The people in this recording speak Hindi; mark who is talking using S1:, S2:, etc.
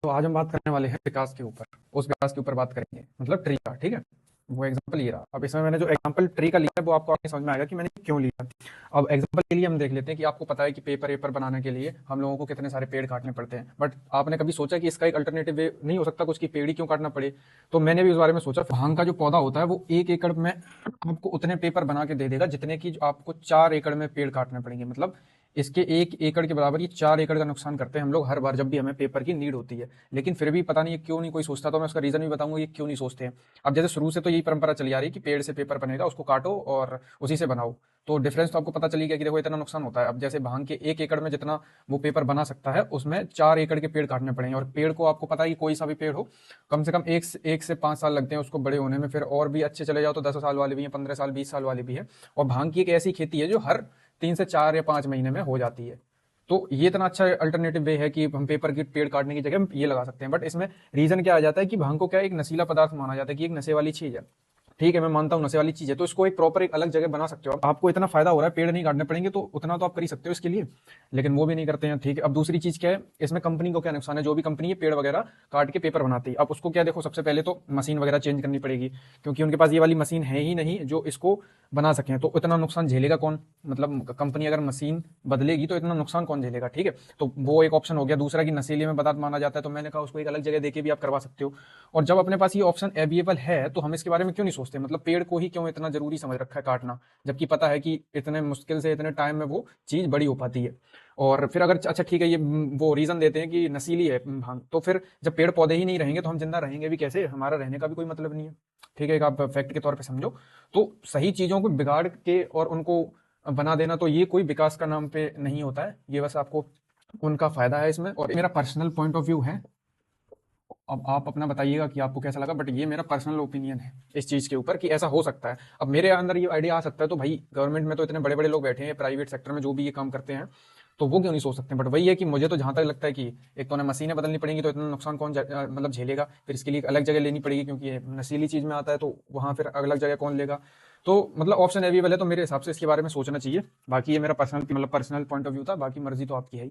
S1: तो आज हम बात करने वाले हैं विकास के ऊपर। उस विकास के ऊपर बात करेंगे, मतलब ट्री का। ठीक है, वो एग्जांपल ये रहा। अब इसमें मैंने जो एग्जांपल ट्री का लिया है वो आपको आगे समझ में आएगा कि मैंने क्यों लिया। अब एग्जांपल के लिए हम देख लेते हैं कि आपको पता है कि पेपर वेपर बनाने के लिए हम लोगों को कितने सारे पेड़ काटने पड़ते हैं, बट आपने कभी सोचा कि इसका एक अल्टरनेटिव वे नहीं हो सकता कुछ, की पेड़ ही क्यों काटना पड़े। तो मैंने भी उस बारे में सोचा। भांग का जो पौधा होता है वो 1 एकड़ में आपको उतने पेपर बना के दे देगा जितने की आपको 4 एकड़ में पेड़ काटने पड़ेंगे। मतलब इसके 1 एकड़ के बराबर ये 4 एकड़ का नुकसान करते हैं हम लोग हर बार जब भी हमें पेपर की नीड होती है। लेकिन फिर भी पता नहीं ये क्यों नहीं कोई सोचता, तो मैं उसका रीजन भी बताऊंगा ये क्यों नहीं सोचते हैं। अब जैसे शुरू से तो यही परंपरा चली आ रही है कि पेड़ से पेपर बनेगा, उसको काटो और उसी से बनाओ। तो डिफरेंस तो आपको पता चली गया कि देखो इतना नुकसान होता है। अब जैसे भांग के 1 एकड़ में जितना वो पेपर बना सकता है उसमें 4 एकड़ के पेड़ काटने पड़ेंगे। और पेड़ को आपको पता है कि कोई सा भी पेड़ हो कम से कम 1 से 5 साल लगते हैं उसको बड़े होने में। फिर और भी अच्छे चले जाओ तो 10 साल वाले भी हैं, 15 साल 20 साल वाले भी है। और भांग की एक ऐसी खेती है जो हर 3 से 4 या 5 महीने में हो जाती है। तो ये इतना अच्छा अल्टरनेटिव वे है कि हम पेपर की पेड़ काटने की जगह हम ये लगा सकते हैं। बट इसमें रीजन क्या आ जाता है कि भांग को क्या एक नशीला पदार्थ माना जाता है कि एक नशे वाली चीज है। ठीक है, मैं मानता हूँ नशे वाली चीज है, तो इसको एक प्रॉपर एक अलग जगह बना सकते हो आप। आपको इतना फायदा हो रहा है, पेड़ नहीं काटने पड़ेंगे, तो उतना तो आप कर ही सकते हो इसके लिए। लेकिन वो भी नहीं करते हैं। ठीक है, अब दूसरी चीज क्या है, इसमें कंपनी को क्या नुकसान है। जो भी कंपनी है पेड़ वगैरह काट के पेपर बनाती है, अब उसको क्या देखो, सबसे पहले तो मशीन वगैरह चेंज करनी पड़ेगी, क्योंकि उनके पास ये वाली मशीन है ही नहीं जो इसको बना सकें। तो इतना नुकसान झेलेगा कौन। मतलब कंपनी अगर मशीन बदलेगी तो इतना नुकसान कौन झेलेगा। ठीक है, तो वो एक ऑप्शन हो गया। दूसरा कि नशीले में पदार्थ माना जाता है, तो मैंने कहा उसको एक अलग जगह देके भी आप करवा सकते हो। और जब अपने पास ये ऑप्शन अवेलेबल है तो हम इसके बारे में क्यों नहीं सोचते। मतलब पेड़ को ही क्यों इतना जरूरी समझ रखा है काटना, जबकि पता है कि इतने मुश्किल से इतने टाइम में वो चीज बड़ी हो पाती है। और फिर अगर अच्छा ठीक है ये वो रीजन देते हैं कि नशीली है भांग, तो फिर जब पेड़ पौधे ही नहीं रहेंगे तो हम जिंदा रहेंगे भी कैसे। हमारा रहने का भी कोई मतलब नहीं है। ठीक है, एक आप फैक्ट के तौर पे समझो। तो सही चीजों को बिगाड़ के और उनको बना देना, तो ये कोई विकास का नाम पे नहीं होता है। ये बस आपको उनका फायदा है इसमें, और मेरा पर्सनल पॉइंट ऑफ व्यू है। अब आप अपना बताइएगा कि आपको कैसा लगा, बट ये मेरा पर्सनल ओपिनियन है इस चीज के ऊपर कि ऐसा हो सकता है। अब मेरे अंदर ये आइडिया आ सकता है, तो भाई गवर्नमेंट में तो इतने बड़े बड़े लोग बैठे हैं, प्राइवेट सेक्टर में जो भी ये काम करते हैं, तो वो क्यों नहीं सोच सकते। बट वही है कि मुझे तो जहां तक लगता है कि एक तो उन्हें मशीनें बदलनी पड़ेंगी, तो इतना नुकसान कौन मतलब झेलेगा। फिर इसके लिए एक अलग जगह लेनी पड़ेगी, क्योंकि ये नशीली चीज में आता है, तो वहां फिर अलग जगह कौन लेगा। तो मतलब ऑप्शन अवेलेबल है, तो मेरे हिसाब से इसके बारे में सोचना चाहिए। बाकी ये मेरा पर्सनल मतलब पर्सनल पॉइंट ऑफ व्यू था, बाकी मर्जी तो आपकी है।